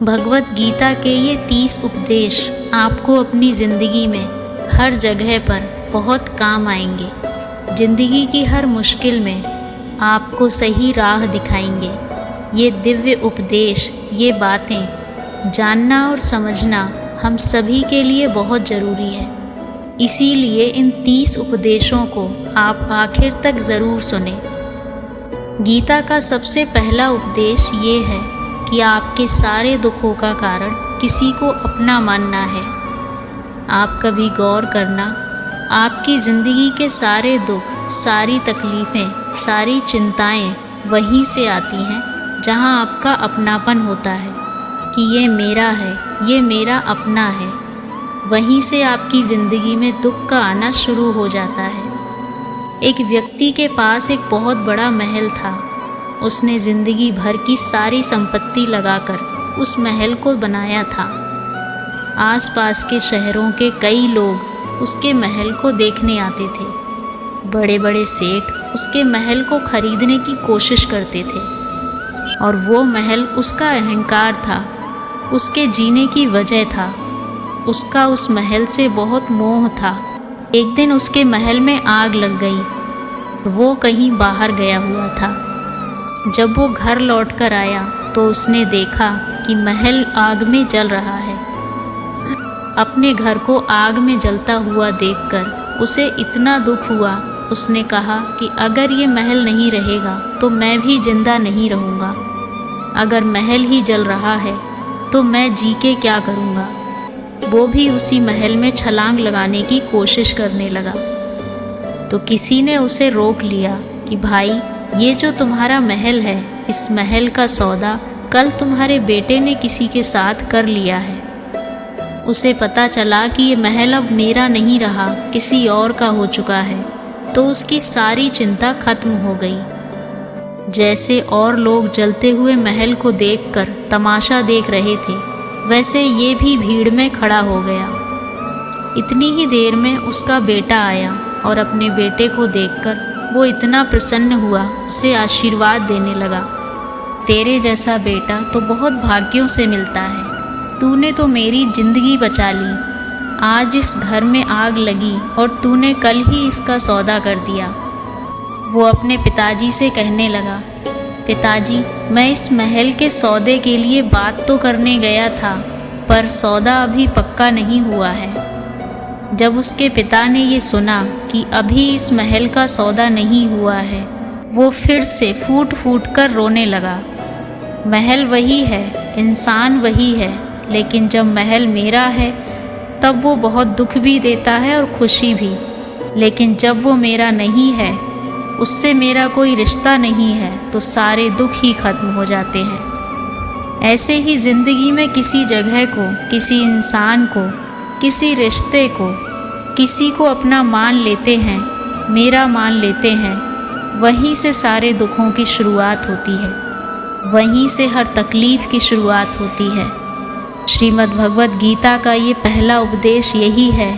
भगवत गीता के ये 30 उपदेश आपको अपनी ज़िंदगी में हर जगह पर बहुत काम आएंगे। ज़िंदगी की हर मुश्किल में आपको सही राह दिखाएंगे। ये दिव्य उपदेश, ये बातें जानना और समझना हम सभी के लिए बहुत ज़रूरी है। इसीलिए इन 30 उपदेशों को आप आखिर तक ज़रूर सुनें। गीता का सबसे पहला उपदेश ये है कि आपके सारे दुखों का कारण किसी को अपना मानना है। आप कभी गौर करना, आपकी ज़िंदगी के सारे दुख, सारी तकलीफ़ें, सारी चिंताएं वहीं से आती हैं जहां आपका अपनापन होता है कि ये मेरा है, ये मेरा अपना है। वहीं से आपकी ज़िंदगी में दुख का आना शुरू हो जाता है। एक व्यक्ति के पास एक बहुत बड़ा महल था। उसने ज़िंदगी भर की सारी संपत्ति लगाकर उस महल को बनाया था। आसपास के शहरों के कई लोग उसके महल को देखने आते थे। बड़े बड़े सेठ उसके महल को खरीदने की कोशिश करते थे और वो महल उसका अहंकार था, उसके जीने की वजह था। उसका उस महल से बहुत मोह था। एक दिन उसके महल में आग लग गई। वो कहीं बाहर गया हुआ था। जब वो घर लौटकर आया तो उसने देखा कि महल आग में जल रहा है। अपने घर को आग में जलता हुआ देखकर उसे इतना दुख हुआ। उसने कहा कि अगर ये महल नहीं रहेगा तो मैं भी जिंदा नहीं रहूँगा। अगर महल ही जल रहा है तो मैं जी के क्या करूँगा। वो भी उसी महल में छलांग लगाने की कोशिश करने लगा। तो किसी ने उसे रोक लिया कि भाई, ये जो तुम्हारा महल है, इस महल का सौदा कल तुम्हारे बेटे ने किसी के साथ कर लिया है। उसे पता चला कि ये महल अब मेरा नहीं रहा, किसी और का हो चुका है। तो उसकी सारी चिंता खत्म हो गई। जैसे और लोग जलते हुए महल को देखकर तमाशा देख रहे थे, वैसे ये भी भीड़ में खड़ा हो गया। इतनी ही देर में उसका बेटा आया और अपने बेटे को देखकर वो इतना प्रसन्न हुआ, उसे आशीर्वाद देने लगा। तेरे जैसा बेटा तो बहुत भाग्यों से मिलता है। तूने तो मेरी ज़िंदगी बचा ली। आज इस घर में आग लगी और तूने कल ही इसका सौदा कर दिया। वो अपने पिताजी से कहने लगा, पिताजी, मैं इस महल के सौदे के लिए बात तो करने गया था, पर सौदा अभी पक्का नहीं हुआ है। जब उसके पिता ने ये सुना कि अभी इस महल का सौदा नहीं हुआ है, वो फिर से फूट फूट कर रोने लगा। महल वही है, इंसान वही है, लेकिन जब महल मेरा है तब वो बहुत दुख भी देता है और खुशी भी। लेकिन जब वो मेरा नहीं है, उससे मेरा कोई रिश्ता नहीं है, तो सारे दुख ही खत्म हो जाते हैं। ऐसे ही ज़िंदगी में किसी जगह को, किसी इंसान को, किसी रिश्ते को, किसी को अपना मान लेते हैं, मेरा मान लेते हैं, वहीं से सारे दुखों की शुरुआत होती है। वहीं से हर तकलीफ़ की शुरुआत होती है। श्रीमद् भगवत गीता का ये पहला उपदेश यही है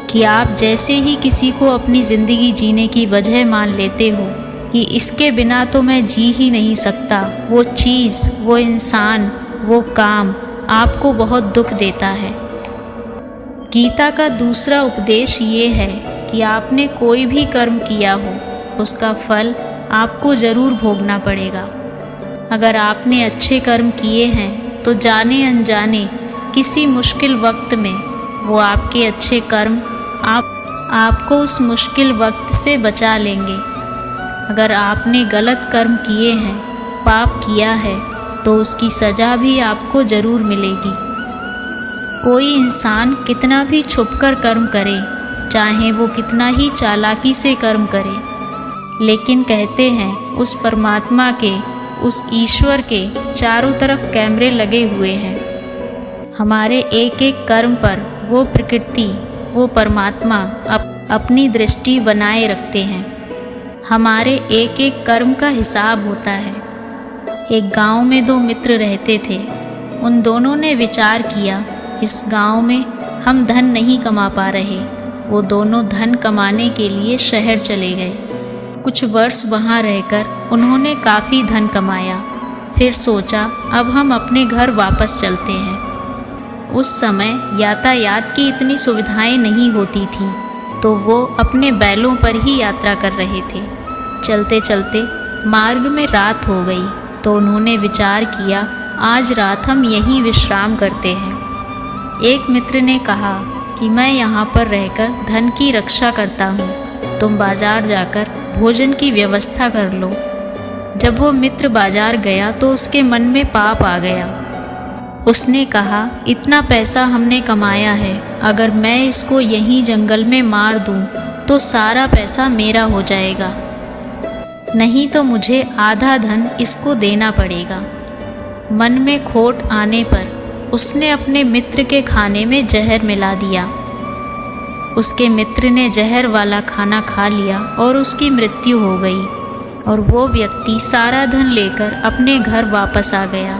कि आप जैसे ही किसी को अपनी ज़िंदगी जीने की वजह मान लेते हो कि इसके बिना तो मैं जी ही नहीं सकता, वो चीज़, वो इंसान, वो काम आपको बहुत दुख देता है। गीता का दूसरा उपदेश ये है कि आपने कोई भी कर्म किया हो, उसका फल आपको ज़रूर भोगना पड़ेगा। अगर आपने अच्छे कर्म किए हैं तो जाने अनजाने किसी मुश्किल वक्त में वो आपके अच्छे कर्म आपको उस मुश्किल वक्त से बचा लेंगे। अगर आपने गलत कर्म किए हैं, पाप किया है, तो उसकी सज़ा भी आपको ज़रूर मिलेगी। कोई इंसान कितना भी छुपकर कर्म करे, चाहे वो कितना ही चालाकी से कर्म करे, लेकिन कहते हैं उस परमात्मा के, उस ईश्वर के चारों तरफ कैमरे लगे हुए हैं। हमारे एक एक कर्म पर वो प्रकृति, वो परमात्मा अपनी दृष्टि बनाए रखते हैं। हमारे एक एक कर्म का हिसाब होता है। एक गांव में दो मित्र रहते थे। उन दोनों ने विचार किया, इस गांव में हम धन नहीं कमा पा रहे। वो दोनों धन कमाने के लिए शहर चले गए। कुछ वर्ष वहाँ रहकर उन्होंने काफ़ी धन कमाया। फिर सोचा अब हम अपने घर वापस चलते हैं। उस समय यातायात की इतनी सुविधाएं नहीं होती थीं, तो वो अपने बैलों पर ही यात्रा कर रहे थे। चलते चलते मार्ग में रात हो गई, तो उन्होंने विचार किया आज रात हम यहीं विश्राम करते हैं। एक मित्र ने कहा कि मैं यहाँ पर रहकर धन की रक्षा करता हूँ, तुम बाजार जाकर भोजन की व्यवस्था कर लो। जब वो मित्र बाजार गया तो उसके मन में पाप आ गया। उसने कहा इतना पैसा हमने कमाया है, अगर मैं इसको यहीं जंगल में मार दूँ तो सारा पैसा मेरा हो जाएगा, नहीं तो मुझे आधा धन इसको देना पड़ेगा। मन में खोट आने पर उसने अपने मित्र के खाने में जहर मिला दिया। उसके मित्र ने जहर वाला खाना खा लिया और उसकी मृत्यु हो गई, और वो व्यक्ति सारा धन लेकर अपने घर वापस आ गया।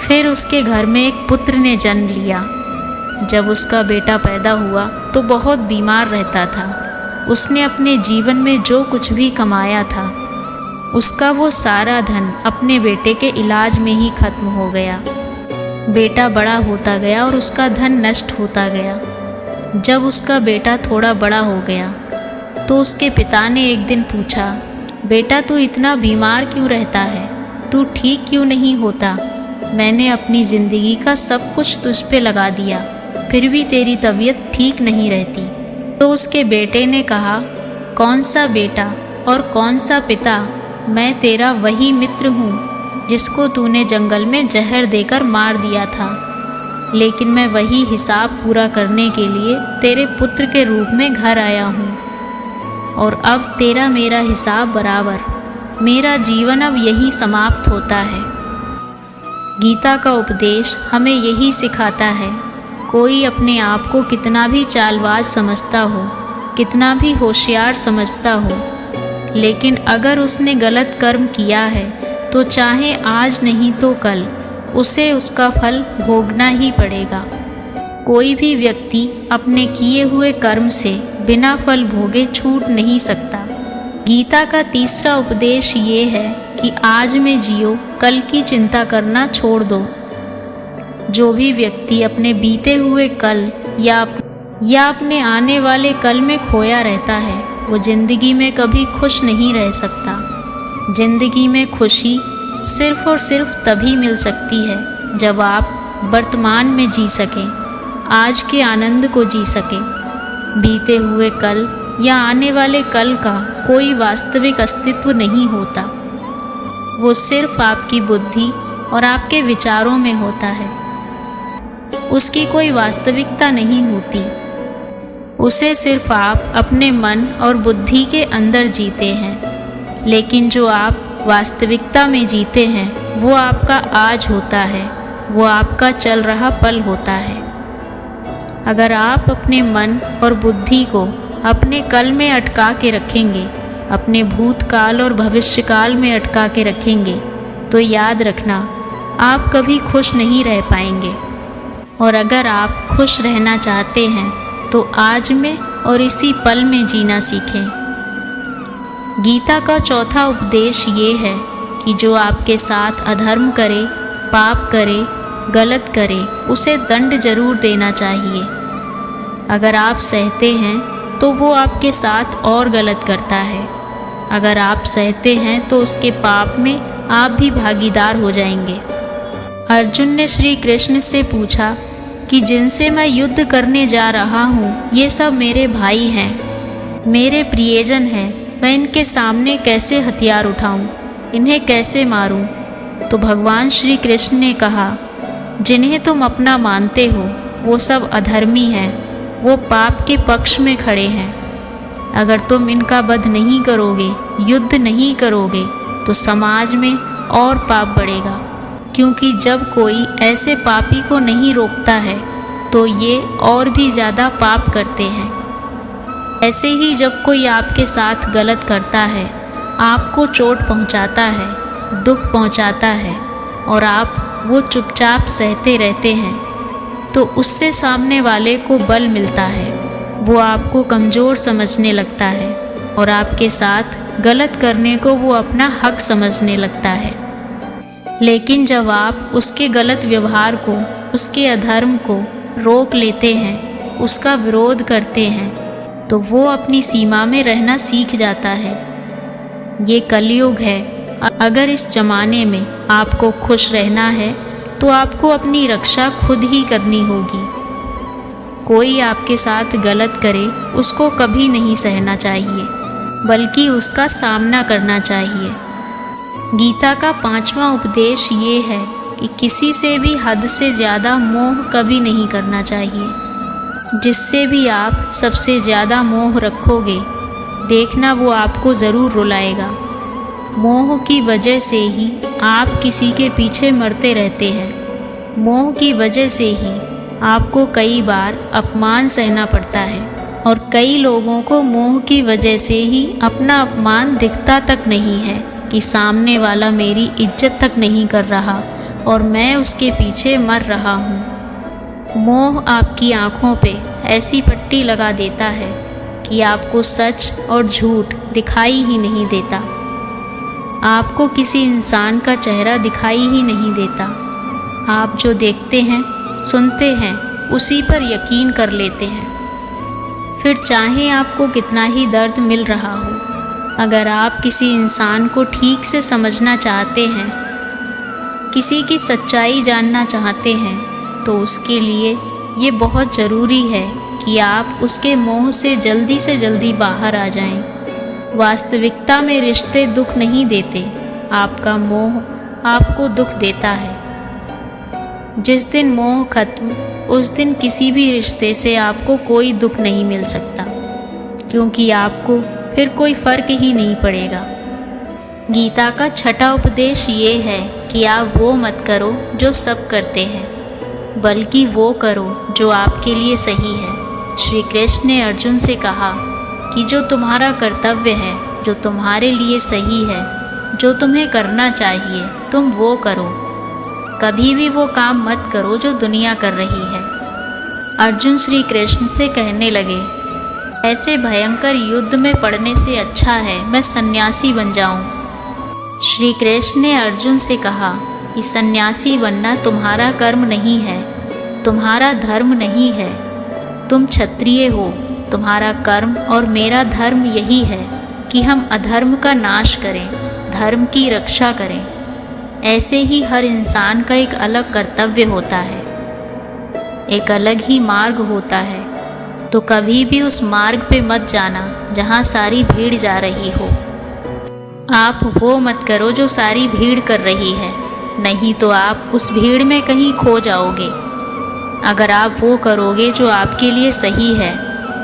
फिर उसके घर में एक पुत्र ने जन्म लिया। जब उसका बेटा पैदा हुआ तो बहुत बीमार रहता था। उसने अपने जीवन में जो कुछ भी कमाया था, उसका वो सारा धन अपने बेटे के इलाज में ही खत्म हो गया। बेटा बड़ा होता गया और उसका धन नष्ट होता गया। जब उसका बेटा थोड़ा बड़ा हो गया तो उसके पिता ने एक दिन पूछा, बेटा तू इतना बीमार क्यों रहता है, तू ठीक क्यों नहीं होता? मैंने अपनी ज़िंदगी का सब कुछ तुझ पे लगा दिया, फिर भी तेरी तबीयत ठीक नहीं रहती। तो उसके बेटे ने कहा, कौन सा बेटा और कौन सा पिता, मैं तेरा वही मित्र हूँ जिसको तूने जंगल में जहर देकर मार दिया था, लेकिन मैं वही हिसाब पूरा करने के लिए तेरे पुत्र के रूप में घर आया हूँ, और अब तेरा मेरा हिसाब बराबर। मेरा जीवन अब यही समाप्त होता है। गीता का उपदेश हमें यही सिखाता है, कोई अपने आप को कितना भी चालबाज समझता हो, कितना भी होशियार समझता हो, लेकिन अगर उसने गलत कर्म किया है तो चाहे आज नहीं तो कल उसे उसका फल भोगना ही पड़ेगा। कोई भी व्यक्ति अपने किए हुए कर्म से बिना फल भोगे छूट नहीं सकता। गीता का तीसरा उपदेश ये है कि आज में जियो, कल की चिंता करना छोड़ दो। जो भी व्यक्ति अपने बीते हुए कल या अपने आने वाले कल में खोया रहता है, वो ज़िंदगी में कभी खुश नहीं रह सकता। ज़िंदगी में खुशी सिर्फ और सिर्फ तभी मिल सकती है जब आप वर्तमान में जी सकें, आज के आनंद को जी सकें। बीते हुए कल या आने वाले कल का कोई वास्तविक अस्तित्व नहीं होता, वो सिर्फ आपकी बुद्धि और आपके विचारों में होता है। उसकी कोई वास्तविकता नहीं होती, उसे सिर्फ आप अपने मन और बुद्धि के अंदर जीते हैं। लेकिन जो आप वास्तविकता में जीते हैं वो आपका आज होता है, वो आपका चल रहा पल होता है। अगर आप अपने मन और बुद्धि को अपने कल में अटका के रखेंगे, अपने भूतकाल और भविष्यकाल में अटका के रखेंगे, तो याद रखना आप कभी खुश नहीं रह पाएंगे। और अगर आप खुश रहना चाहते हैं तो आज में और इसी पल में जीना सीखें। गीता का चौथा उपदेश ये है कि जो आपके साथ अधर्म करे, पाप करे, गलत करे, उसे दंड जरूर देना चाहिए। अगर आप सहते हैं तो वो आपके साथ और गलत करता है। अगर आप सहते हैं तो उसके पाप में आप भी भागीदार हो जाएंगे। अर्जुन ने श्री कृष्ण से पूछा कि जिनसे मैं युद्ध करने जा रहा हूँ, ये सब मेरे भाई हैं, मेरे प्रियजन हैं, मैं इनके सामने कैसे हथियार उठाऊं, इन्हें कैसे मारूं? तो भगवान श्री कृष्ण ने कहा, जिन्हें तुम अपना मानते हो वो सब अधर्मी हैं, वो पाप के पक्ष में खड़े हैं। अगर तुम इनका वध नहीं करोगे, युद्ध नहीं करोगे, तो समाज में और पाप बढ़ेगा, क्योंकि जब कोई ऐसे पापी को नहीं रोकता है तो ये और भी ज़्यादा पाप करते हैं। ऐसे ही जब कोई आपके साथ गलत करता है, आपको चोट पहुंचाता है, दुख पहुंचाता है, और आप वो चुपचाप सहते रहते हैं, तो उससे सामने वाले को बल मिलता है। वो आपको कमज़ोर समझने लगता है और आपके साथ गलत करने को वो अपना हक समझने लगता है। लेकिन जब आप उसके गलत व्यवहार को, उसके अधर्म को रोक लेते हैं, उसका विरोध करते हैं, तो वो अपनी सीमा में रहना सीख जाता है। ये कलयुग है। अगर इस जमाने में आपको खुश रहना है तो आपको अपनी रक्षा खुद ही करनी होगी। कोई आपके साथ गलत करे उसको कभी नहीं सहना चाहिए, बल्कि उसका सामना करना चाहिए। गीता का 5वां उपदेश ये है कि किसी से भी हद से ज़्यादा मोह कभी नहीं करना चाहिए। जिससे भी आप सबसे ज़्यादा मोह रखोगे, देखना वो आपको ज़रूर रुलाएगा। मोह की वजह से ही आप किसी के पीछे मरते रहते हैं। मोह की वजह से ही आपको कई बार अपमान सहना पड़ता है, और कई लोगों को मोह की वजह से ही अपना अपमान दिखता तक नहीं है कि सामने वाला मेरी इज्जत तक नहीं कर रहा और मैं उसके पीछे मर रहा हूँ। मोह आपकी आँखों पे ऐसी पट्टी लगा देता है कि आपको सच और झूठ दिखाई ही नहीं देता। आपको किसी इंसान का चेहरा दिखाई ही नहीं देता। आप जो देखते हैं, सुनते हैं, उसी पर यकीन कर लेते हैं। फिर चाहे आपको कितना ही दर्द मिल रहा हो, अगर आप किसी इंसान को ठीक से समझना चाहते हैं, किसी की सच्चाई जानना चाहते हैं, तो उसके लिए ये बहुत ज़रूरी है कि आप उसके मोह से जल्दी बाहर आ जाएं। वास्तविकता में रिश्ते दुख नहीं देते, आपका मोह आपको दुख देता है। जिस दिन मोह खत्म, उस दिन किसी भी रिश्ते से आपको कोई दुख नहीं मिल सकता, क्योंकि आपको फिर कोई फ़र्क ही नहीं पड़ेगा। गीता का 6वां उपदेश ये है कि आप वो मत करो जो सब करते हैं, बल्कि वो करो जो आपके लिए सही है। श्री कृष्ण ने अर्जुन से कहा कि जो तुम्हारा कर्तव्य है, जो तुम्हारे लिए सही है, जो तुम्हें करना चाहिए, तुम वो करो। कभी भी वो काम मत करो जो दुनिया कर रही है। अर्जुन श्री कृष्ण से कहने लगे, ऐसे भयंकर युद्ध में पड़ने से अच्छा है मैं सन्यासी बन जाऊं। श्री कृष्ण ने अर्जुन से कहा कि सन्यासी बनना तुम्हारा कर्म नहीं है, तुम्हारा धर्म नहीं है। तुम क्षत्रिय हो, तुम्हारा कर्म और मेरा धर्म यही है कि हम अधर्म का नाश करें, धर्म की रक्षा करें। ऐसे ही हर इंसान का एक अलग कर्तव्य होता है, एक अलग ही मार्ग होता है। तो कभी भी उस मार्ग पे मत जाना जहाँ सारी भीड़ जा रही हो। आप वो मत करो जो सारी भीड़ कर रही है, नहीं तो आप उस भीड़ में कहीं खो जाओगे। अगर आप वो करोगे जो आपके लिए सही है,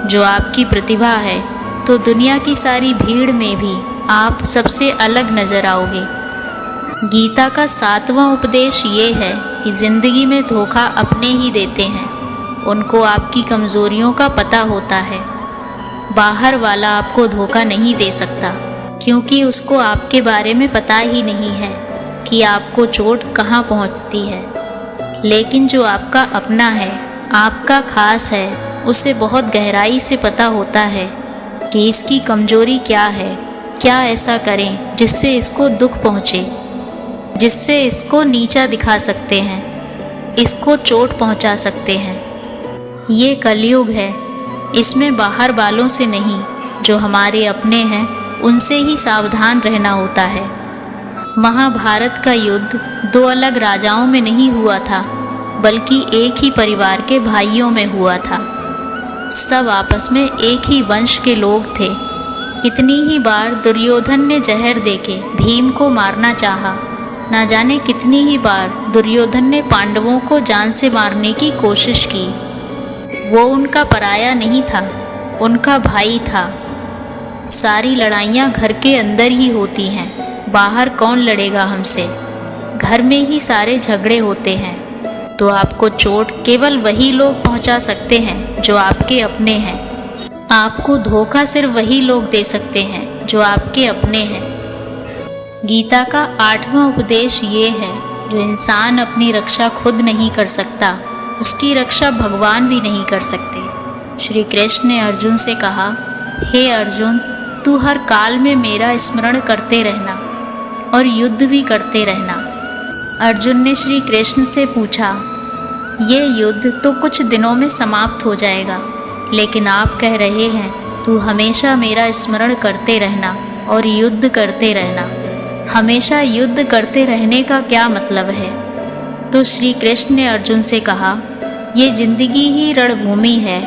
जो आपकी प्रतिभा है, तो दुनिया की सारी भीड़ में भी आप सबसे अलग नज़र आओगे। गीता का 7वां उपदेश ये है कि ज़िंदगी में धोखा अपने ही देते हैं, उनको आपकी कमज़ोरियों का पता होता है। बाहर वाला आपको धोखा नहीं दे सकता, क्योंकि उसको आपके बारे में पता ही नहीं है कि आपको चोट कहाँ पहुँचती है। लेकिन जो आपका अपना है, आपका खास है, उसे बहुत गहराई से पता होता है कि इसकी कमज़ोरी क्या है, क्या ऐसा करें जिससे इसको दुख पहुँचे, जिससे इसको नीचा दिखा सकते हैं, इसको चोट पहुँचा सकते हैं। ये कलयुग है, इसमें बाहर वालों से नहीं, जो हमारे अपने हैं उनसे ही सावधान रहना होता है। महाभारत का युद्ध 2 अलग राजाओं में नहीं हुआ था, बल्कि एक ही परिवार के भाइयों में हुआ था। सब आपस में एक ही वंश के लोग थे। कितनी ही बार दुर्योधन ने जहर देके भीम को मारना चाहा, ना जाने कितनी ही बार दुर्योधन ने पांडवों को जान से मारने की कोशिश की। वो उनका पराया नहीं था, उनका भाई था। सारी लड़ाइयाँ घर के अंदर ही होती हैं, बाहर कौन लड़ेगा हमसे। घर में ही सारे झगड़े होते हैं। तो आपको चोट केवल वही लोग पहुंचा सकते हैं जो आपके अपने हैं। आपको धोखा सिर्फ वही लोग दे सकते हैं जो आपके अपने हैं। गीता का 8वां उपदेश ये है, जो इंसान अपनी रक्षा खुद नहीं कर सकता, उसकी रक्षा भगवान भी नहीं कर सकते। श्री कृष्ण ने अर्जुन से कहा, हे अर्जुन, तू हर काल में मेरा स्मरण करते रहना और युद्ध भी करते रहना। अर्जुन ने श्री कृष्ण से पूछा, ये युद्ध तो कुछ दिनों में समाप्त हो जाएगा, लेकिन आप कह रहे हैं तू हमेशा मेरा स्मरण करते रहना और युद्ध करते रहना। हमेशा युद्ध करते रहने का क्या मतलब है? तो श्री कृष्ण ने अर्जुन से कहा, ये जिंदगी ही रणभूमि है।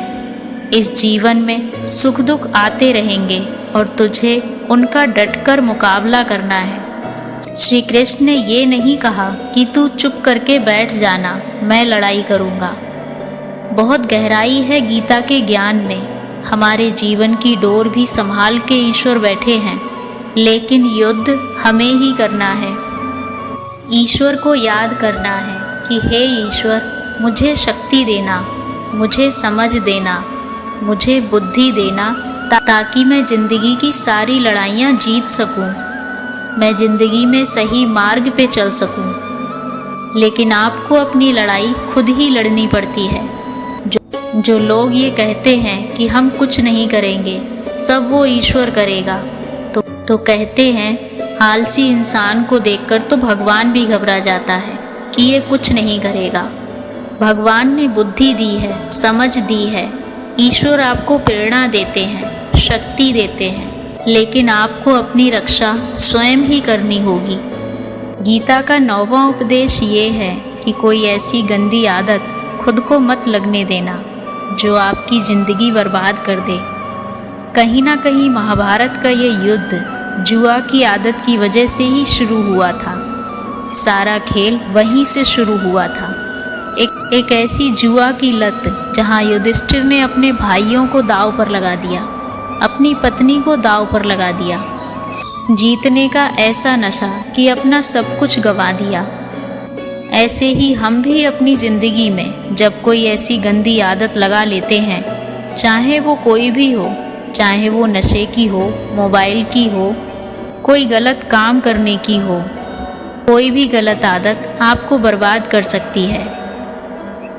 इस जीवन में सुख दुख आते रहेंगे और तुझे उनका डटकर मुकाबला करना है। श्री कृष्ण ने ये नहीं कहा कि तू चुप करके बैठ जाना, मैं लड़ाई करूँगा। बहुत गहराई है गीता के ज्ञान में। हमारे जीवन की डोर भी संभाल के ईश्वर बैठे हैं, लेकिन युद्ध हमें ही करना है। ईश्वर को याद करना है कि हे ईश्वर, मुझे शक्ति देना, मुझे समझ देना, मुझे बुद्धि देना, ताकि मैं ज़िंदगी की सारी लड़ाइयाँ जीत सकूं, मैं ज़िंदगी में सही मार्ग पे चल सकूं। लेकिन आपको अपनी लड़ाई खुद ही लड़नी पड़ती है। जो लोग ये कहते हैं कि हम कुछ नहीं करेंगे, सब वो ईश्वर करेगा, तो कहते हैं आलसी इंसान को देखकर तो भगवान भी घबरा जाता है कि ये कुछ नहीं करेगा। भगवान ने बुद्धि दी है, समझ दी है। ईश्वर आपको प्रेरणा देते हैं, शक्ति देते हैं, लेकिन आपको अपनी रक्षा स्वयं ही करनी होगी। गीता का 9वां उपदेश ये है कि कोई ऐसी गंदी आदत खुद को मत लगने देना जो आपकी ज़िंदगी बर्बाद कर दे। कहीं ना कहीं महाभारत का ये युद्ध जुआ की आदत की वजह से ही शुरू हुआ था। सारा खेल वहीं से शुरू हुआ था। एक ऐसी जुआ की लत जहां युधिष्ठिर ने अपने भाइयों को दांव पर लगा दिया, अपनी पत्नी को दांव पर लगा दिया। जीतने का ऐसा नशा कि अपना सब कुछ गंवा दिया। ऐसे ही हम भी अपनी ज़िंदगी में जब कोई ऐसी गंदी आदत लगा लेते हैं, चाहे वो कोई भी हो, चाहे वो नशे की हो, मोबाइल की हो, कोई गलत काम करने की हो, कोई भी गलत आदत आपको बर्बाद कर सकती है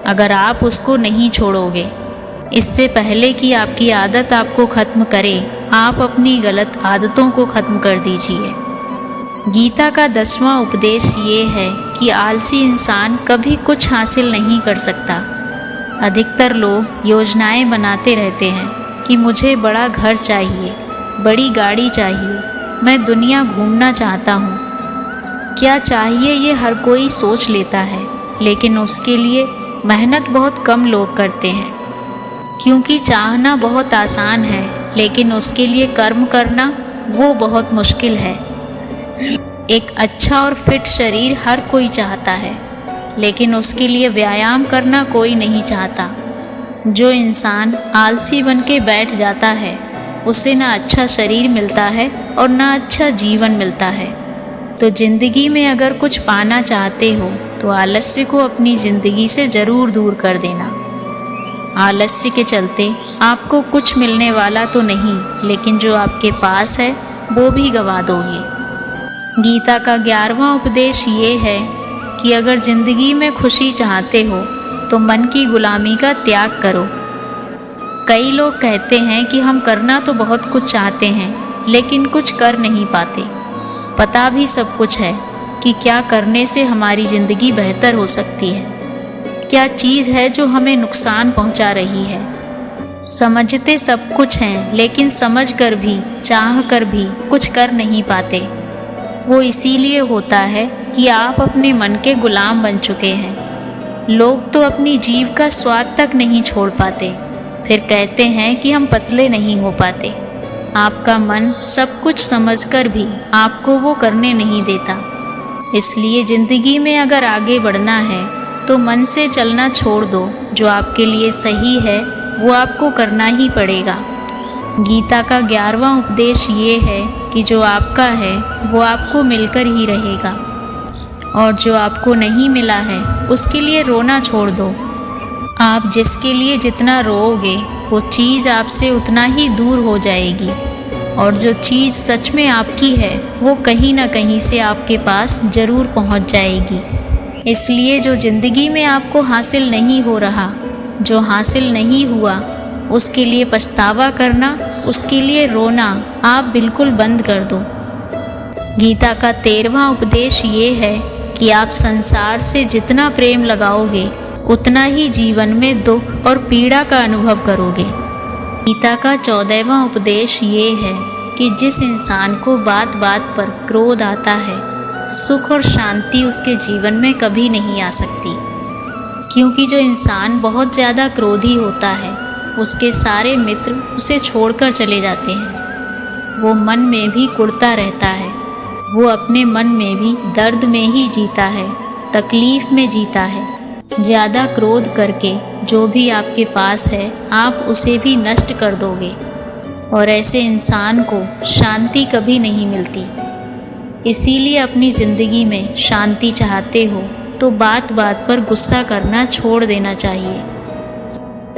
अगर आप उसको नहीं छोड़ोगे। इससे पहले कि आपकी आदत आपको ख़त्म करे, आप अपनी गलत आदतों को ख़त्म कर दीजिए। गीता का 10वां उपदेश ये है कि आलसी इंसान कभी कुछ हासिल नहीं कर सकता। अधिकतर लोग योजनाएं बनाते रहते हैं कि मुझे बड़ा घर चाहिए, बड़ी गाड़ी चाहिए, मैं दुनिया घूमना चाहता हूँ। क्या चाहिए ये हर कोई सोच लेता है, लेकिन उसके लिए मेहनत बहुत कम लोग करते हैं। क्योंकि चाहना बहुत आसान है, लेकिन उसके लिए कर्म करना वो बहुत मुश्किल है। एक अच्छा और फिट शरीर हर कोई चाहता है, लेकिन उसके लिए व्यायाम करना कोई नहीं चाहता। जो इंसान आलसी बन के बैठ जाता है, उसे ना अच्छा शरीर मिलता है और ना अच्छा जीवन मिलता है। तो ज़िंदगी में अगर कुछ पाना चाहते हो तो आलस्य को अपनी ज़िंदगी से ज़रूर दूर कर देना। आलस्य के चलते आपको कुछ मिलने वाला तो नहीं, लेकिन जो आपके पास है वो भी गंवा दोगे। गीता का 11वां उपदेश ये है कि अगर ज़िंदगी में खुशी चाहते हो तो मन की गुलामी का त्याग करो। कई लोग कहते हैं कि हम करना तो बहुत कुछ चाहते हैं, लेकिन कुछ कर नहीं पाते। पता भी सब कुछ है कि क्या करने से हमारी ज़िंदगी बेहतर हो सकती है, क्या चीज़ है जो हमें नुकसान पहुंचा रही है। समझते सब कुछ हैं, लेकिन समझ कर भी, चाह कर भी कुछ कर नहीं पाते। वो इसीलिए होता है कि आप अपने मन के गुलाम बन चुके हैं। लोग तो अपनी जीभ का स्वाद तक नहीं छोड़ पाते, फिर कहते हैं कि हम पतले नहीं हो पाते। आपका मन सब कुछ समझकर भी आपको वो करने नहीं देता। इसलिए ज़िंदगी में अगर आगे बढ़ना है तो मन से चलना छोड़ दो। जो आपके लिए सही है वो आपको करना ही पड़ेगा। गीता का 11वां उपदेश ये है कि जो आपका है वो आपको मिलकर ही रहेगा, और जो आपको नहीं मिला है उसके लिए रोना छोड़ दो। आप जिसके लिए जितना रोओगे वो चीज़ आपसे उतना ही दूर हो जाएगी, और जो चीज़ सच में आपकी है वो कहीं ना कहीं से आपके पास ज़रूर पहुंच जाएगी। इसलिए जो ज़िंदगी में आपको हासिल नहीं हो रहा, जो हासिल नहीं हुआ, उसके लिए पछतावा करना, उसके लिए रोना आप बिल्कुल बंद कर दो। गीता का 13वां उपदेश ये है कि आप संसार से जितना प्रेम लगाओगे उतना ही जीवन में दुख और पीड़ा का अनुभव करोगे। गीता का 14वां उपदेश ये है कि जिस इंसान को बात बात पर क्रोध आता है, सुख और शांति उसके जीवन में कभी नहीं आ सकती। क्योंकि जो इंसान बहुत ज़्यादा क्रोधी होता है, उसके सारे मित्र उसे छोड़कर चले जाते हैं। वो मन में भी कुढ़ता रहता है, वो अपने मन में भी दर्द में ही जीता है, तकलीफ़ में जीता है। ज़्यादा क्रोध करके जो भी आपके पास है, आप उसे भी नष्ट कर दोगे और ऐसे इंसान को शांति कभी नहीं मिलती। इसीलिए अपनी ज़िंदगी में शांति चाहते हो तो बात बात पर गुस्सा करना छोड़ देना चाहिए।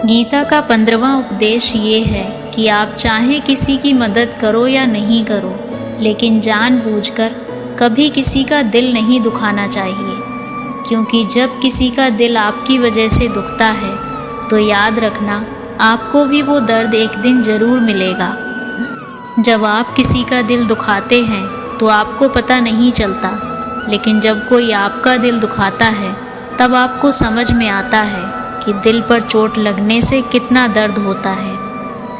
गीता का 15वां उपदेश ये है कि आप चाहे किसी की मदद करो या नहीं करो, लेकिन जानबूझकर कभी किसी का दिल नहीं दुखाना चाहिए। क्योंकि जब किसी का दिल आपकी वजह से दुखता है तो याद रखना, आपको भी वो दर्द एक दिन ज़रूर मिलेगा। जब आप किसी का दिल दुखाते हैं तो आपको पता नहीं चलता, लेकिन जब कोई आपका दिल दुखाता है तब आपको समझ में आता है कि दिल पर चोट लगने से कितना दर्द होता है।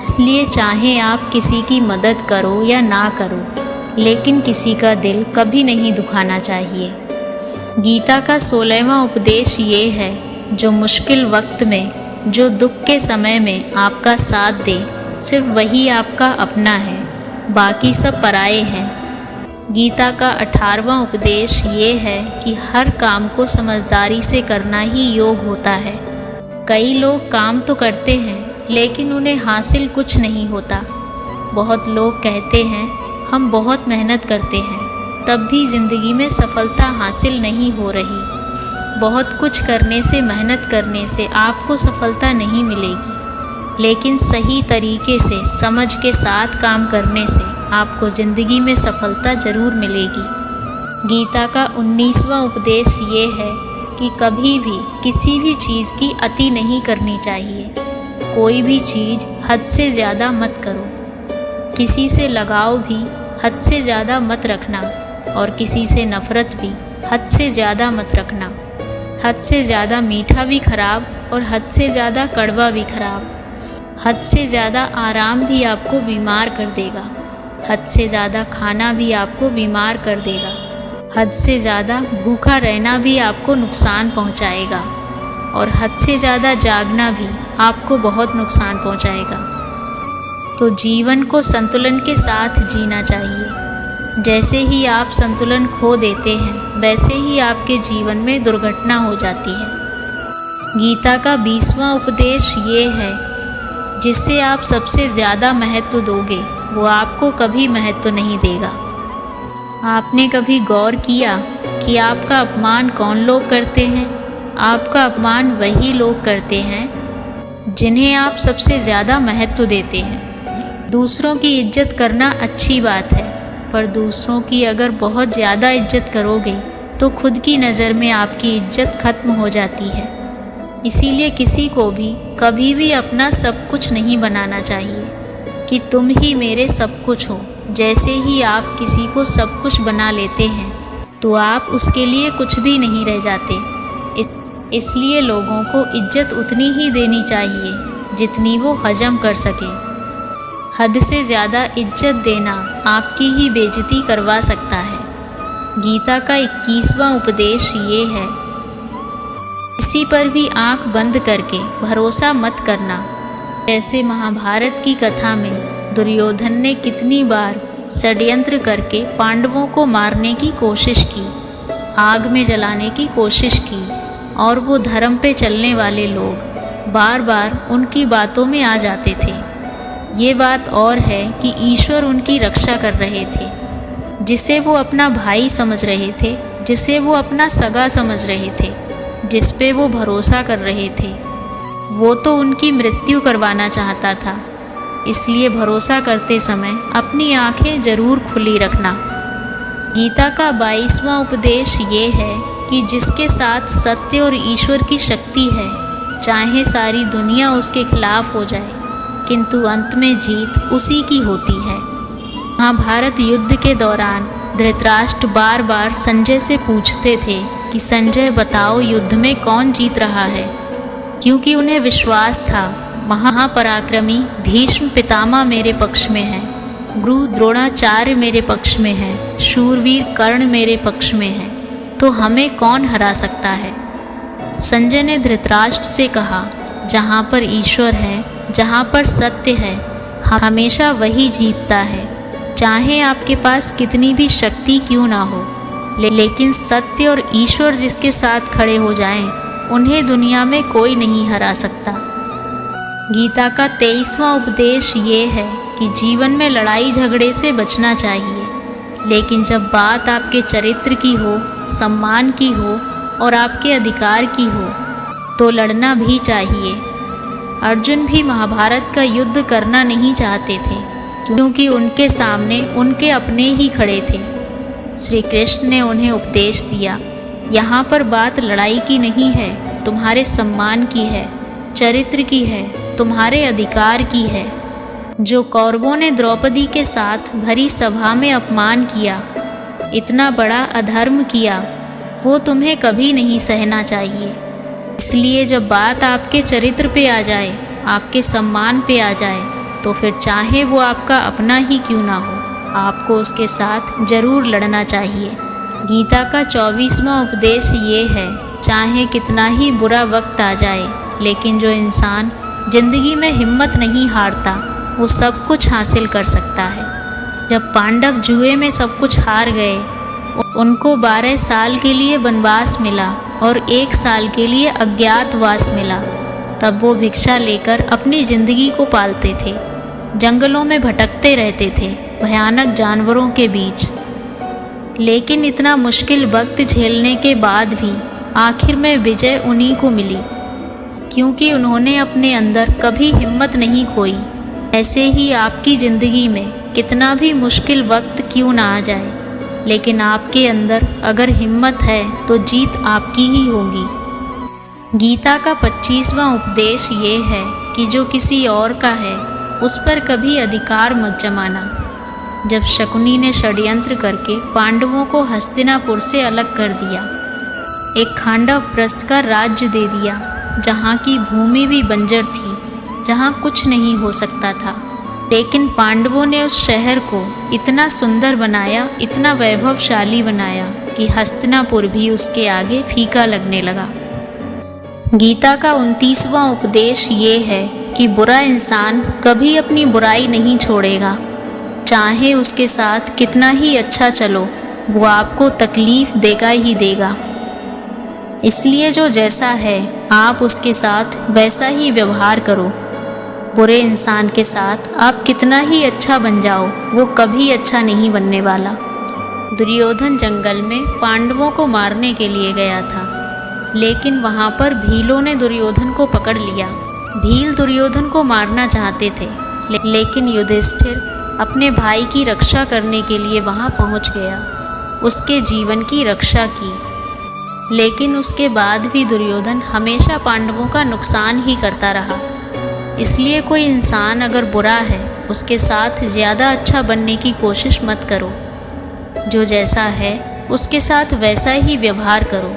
इसलिए चाहे आप किसी की मदद करो या ना करो, लेकिन किसी का दिल कभी नहीं दुखाना चाहिए। गीता का 16वां उपदेश ये है, जो मुश्किल वक्त में, जो दुख के समय में आपका साथ दे, सिर्फ वही आपका अपना है, बाकी सब पराये हैं। गीता का 18वां उपदेश ये है कि हर काम को समझदारी से करना ही योग होता है। कई लोग काम तो करते हैं लेकिन उन्हें हासिल कुछ नहीं होता। बहुत लोग कहते हैं हम बहुत मेहनत करते हैं, तब भी ज़िंदगी में सफलता हासिल नहीं हो रही। बहुत कुछ करने से, मेहनत करने से आपको सफलता नहीं मिलेगी, लेकिन सही तरीके से, समझ के साथ काम करने से आपको ज़िंदगी में सफलता ज़रूर मिलेगी। गीता का 19वां उपदेश ये है कि कभी भी किसी भी चीज़ की अति नहीं करनी चाहिए। कोई भी चीज़ हद से ज़्यादा मत करो। किसी से लगाव भी हद से ज़्यादा मत रखना और किसी से नफ़रत भी हद से ज़्यादा मत रखना। हद से ज़्यादा मीठा भी खराब और हद से ज़्यादा कड़वा भी खराब। हद से ज़्यादा आराम भी आपको बीमार कर देगा। हद से ज़्यादा खाना भी आपको बीमार कर देगा। हद से ज़्यादा भूखा रहना भी आपको नुकसान पहुंचाएगा और हद से ज़्यादा जागना भी आपको बहुत नुकसान पहुंचाएगा। तो जीवन को संतुलन के साथ जीना चाहिए। जैसे ही आप संतुलन खो देते हैं, वैसे ही आपके जीवन में दुर्घटना हो जाती है। गीता का 20वां उपदेश ये है, जिससे आप सबसे ज़्यादा महत्व दोगे वो आपको कभी महत्व नहीं देगा। आपने कभी गौर किया कि आपका अपमान कौन लोग करते हैं? आपका अपमान वही लोग करते हैं जिन्हें आप सबसे ज़्यादा महत्व देते हैं। दूसरों की इज्जत करना अच्छी बात है, पर दूसरों की अगर बहुत ज़्यादा इज्जत करोगे तो खुद की नज़र में आपकी इज्जत खत्म हो जाती है। इसीलिए किसी को भी कभी भी अपना सब कुछ नहीं बनाना चाहिए कि तुम ही मेरे सब कुछ हो। जैसे ही आप किसी को सब कुछ बना लेते हैं तो आप उसके लिए कुछ भी नहीं रह जाते। इसलिए लोगों को इज्जत उतनी ही देनी चाहिए जितनी वो हजम कर सके। हद से ज़्यादा इज्जत देना आपकी ही बेइज्जती करवा सकता है। गीता का 21वां उपदेश ये है, किसी पर भी आंख बंद करके भरोसा मत करना। जैसे महाभारत की कथा में दुर्योधन ने कितनी बार षड्यंत्र करके पांडवों को मारने की कोशिश की, आग में जलाने की कोशिश की, और वो धर्म पे चलने वाले लोग बार बार उनकी बातों में आ जाते थे। ये बात और है कि ईश्वर उनकी रक्षा कर रहे थे। जिसे वो अपना भाई समझ रहे थे, जिसे वो अपना सगा समझ रहे थे, जिस पे वो भरोसा कर रहे थे, वो तो उनकी मृत्यु करवाना चाहता था। इसलिए भरोसा करते समय अपनी आंखें ज़रूर खुली रखना। गीता का 22वां उपदेश ये है कि जिसके साथ सत्य और ईश्वर की शक्ति है, चाहे सारी दुनिया उसके खिलाफ हो जाए, किंतु अंत में जीत उसी की होती है। महाभारत युद्ध के दौरान धृतराष्ट्र बार बार संजय से पूछते थे कि संजय बताओ युद्ध में कौन जीत रहा है, क्योंकि उन्हें विश्वास था महापराक्रमी भीष्म पितामह मेरे पक्ष में है, गुरु द्रोणाचार्य मेरे पक्ष में है, शूरवीर कर्ण मेरे पक्ष में है, तो हमें कौन हरा सकता है। संजय ने धृतराष्ट्र से कहा, जहाँ पर ईश्वर है, जहाँ पर सत्य है, हमेशा वही जीतता है, चाहे आपके पास कितनी भी शक्ति क्यों ना हो, लेकिन सत्य और ईश्वर जिसके साथ खड़े हो जाएं, उन्हें दुनिया में कोई नहीं हरा सकता। गीता का 23वां उपदेश ये है कि जीवन में लड़ाई झगड़े से बचना चाहिए, लेकिन जब बात आपके चरित्र की हो, सम्मान की हो और आपके अधिकार की हो, तो लड़ना भी चाहिए। अर्जुन भी महाभारत का युद्ध करना नहीं चाहते थे, क्योंकि उनके सामने उनके अपने ही खड़े थे। श्री कृष्ण ने उन्हें उपदेश दिया, यहाँ पर बात लड़ाई की नहीं है, तुम्हारे सम्मान की है, चरित्र की है, तुम्हारे अधिकार की है। जो कौरवों ने द्रौपदी के साथ भरी सभा में अपमान किया, इतना बड़ा अधर्म किया, वो तुम्हें कभी नहीं सहना चाहिए। इसलिए जब बात आपके चरित्र पे आ जाए, आपके सम्मान पे आ जाए, तो फिर चाहे वो आपका अपना ही क्यों ना हो, आपको उसके साथ जरूर लड़ना चाहिए। गीता का 24वां उपदेश ये है, चाहे कितना ही बुरा वक्त आ जाए, लेकिन जो इंसान जिंदगी में हिम्मत नहीं हारता, वो सब कुछ हासिल कर सकता है। जब पांडव जुए में सब कुछ हार गए, उनको 12 साल के लिए वनवास मिला और 1 साल के लिए अज्ञातवास मिला। तब वो भिक्षा लेकर अपनी जिंदगी को पालते थे, जंगलों में भटकते रहते थे, भयानक जानवरों के बीच। लेकिन इतना मुश्किल वक्त झेलने के बाद भी आखिर में विजय उन्हीं को मिली, क्योंकि उन्होंने अपने अंदर कभी हिम्मत नहीं खोई। ऐसे ही आपकी ज़िंदगी में कितना भी मुश्किल वक्त क्यों ना आ जाए, लेकिन आपके अंदर अगर हिम्मत है तो जीत आपकी ही होगी। गीता का 25वां उपदेश ये है कि जो किसी और का है, उस पर कभी अधिकार मत जमाना। जब शकुनी ने षड्यंत्र करके पांडवों को हस्तिनापुर से अलग कर दिया, एक खांडव प्रस्थ का राज्य दे दिया, जहाँ की भूमि भी बंजर थी, जहाँ कुछ नहीं हो सकता था, लेकिन पांडवों ने उस शहर को इतना सुंदर बनाया, इतना वैभवशाली बनाया कि हस्तिनापुर भी उसके आगे फीका लगने लगा। गीता का 29वां उपदेश ये है कि बुरा इंसान कभी अपनी बुराई नहीं छोड़ेगा, चाहे उसके साथ कितना ही अच्छा चलो, वो आपको तकलीफ देगा ही देगा। इसलिए जो जैसा है, आप उसके साथ वैसा ही व्यवहार करो। बुरे इंसान के साथ आप कितना ही अच्छा बन जाओ, वो कभी अच्छा नहीं बनने वाला। दुर्योधन जंगल में पांडवों को मारने के लिए गया था, लेकिन वहाँ पर भीलों ने दुर्योधन को पकड़ लिया। भील दुर्योधन को मारना चाहते थे, लेकिन युधिष्ठिर अपने भाई की रक्षा करने के लिए वहाँ पहुँच गया, उसके जीवन की रक्षा की। लेकिन उसके बाद भी दुर्योधन हमेशा पांडवों का नुकसान ही करता रहा। इसलिए कोई इंसान अगर बुरा है, उसके साथ ज़्यादा अच्छा बनने की कोशिश मत करो। जो जैसा है उसके साथ वैसा ही व्यवहार करो।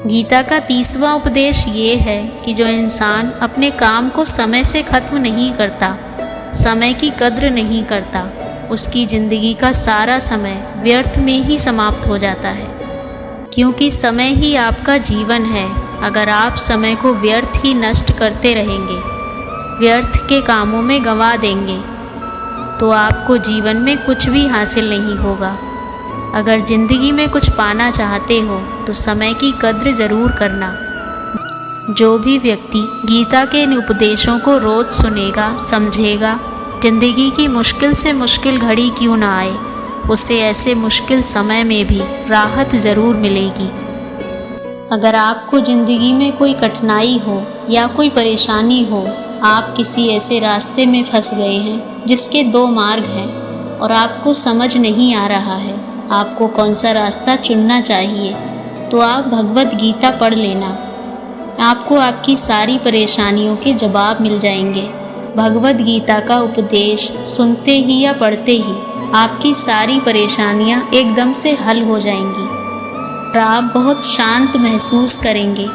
गीता का 30वां उपदेश ये है कि जो इंसान अपने काम को समय से ख़त्म नहीं करता, समय की कद्र नहीं करता, उसकी ज़िंदगी का सारा समय व्यर्थ में ही समाप्त हो जाता है। क्योंकि समय ही आपका जीवन है। अगर आप समय को व्यर्थ ही नष्ट करते रहेंगे, व्यर्थ के कामों में गंवा देंगे, तो आपको जीवन में कुछ भी हासिल नहीं होगा। अगर ज़िंदगी में कुछ पाना चाहते हो तो समय की कद्र ज़रूर करना। जो भी व्यक्ति गीता के इन उपदेशों को रोज़ सुनेगा, समझेगा, ज़िंदगी की मुश्किल से मुश्किल घड़ी क्यों ना आए, उसे ऐसे मुश्किल समय में भी राहत ज़रूर मिलेगी। अगर आपको ज़िंदगी में कोई कठिनाई हो या कोई परेशानी हो, आप किसी ऐसे रास्ते में फंस गए हैं जिसके 2 मार्ग हैं और आपको समझ नहीं आ रहा है आपको कौन सा रास्ता चुनना चाहिए, तो आप भगवत गीता पढ़ लेना। आपको आपकी सारी परेशानियों के जवाब मिल जाएंगे। भगवत गीता का उपदेश सुनते ही या पढ़ते ही आपकी सारी परेशानियां एकदम से हल हो जाएंगी और आप बहुत शांत महसूस करेंगे।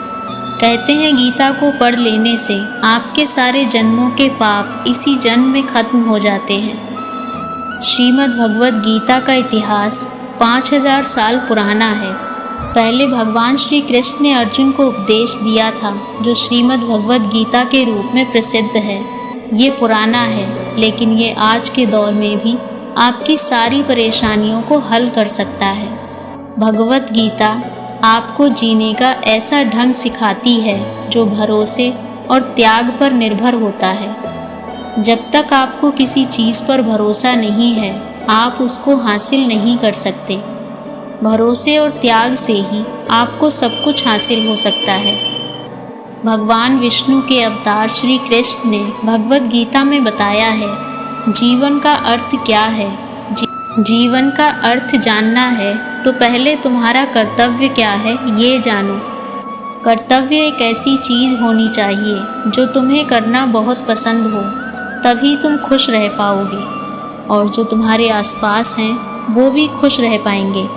कहते हैं गीता को पढ़ लेने से आपके सारे जन्मों के पाप इसी जन्म में खत्म हो जाते हैं। श्रीमद् भगवद गीता का इतिहास 5000 साल पुराना है। पहले भगवान श्री कृष्ण ने अर्जुन को उपदेश दिया था, जो श्रीमद् भगवद गीता के रूप में प्रसिद्ध है। ये पुराना है, लेकिन ये आज के दौर में भी आपकी सारी परेशानियों को हल कर सकता है। भगवद गीता आपको जीने का ऐसा ढंग सिखाती है जो भरोसे और त्याग पर निर्भर होता है। जब तक आपको किसी चीज़ पर भरोसा नहीं है, आप उसको हासिल नहीं कर सकते। भरोसे और त्याग से ही आपको सब कुछ हासिल हो सकता है। भगवान विष्णु के अवतार श्री कृष्ण ने भगवद गीता में बताया है, जीवन का अर्थ क्या है। जीवन का अर्थ जानना है तो पहले तुम्हारा कर्तव्य क्या है ये जानो। कर्तव्य एक ऐसी चीज़ होनी चाहिए जो तुम्हें करना बहुत पसंद हो, तभी तुम खुश रह पाओगे और जो तुम्हारे आसपास हैं वो भी खुश रह पाएंगे।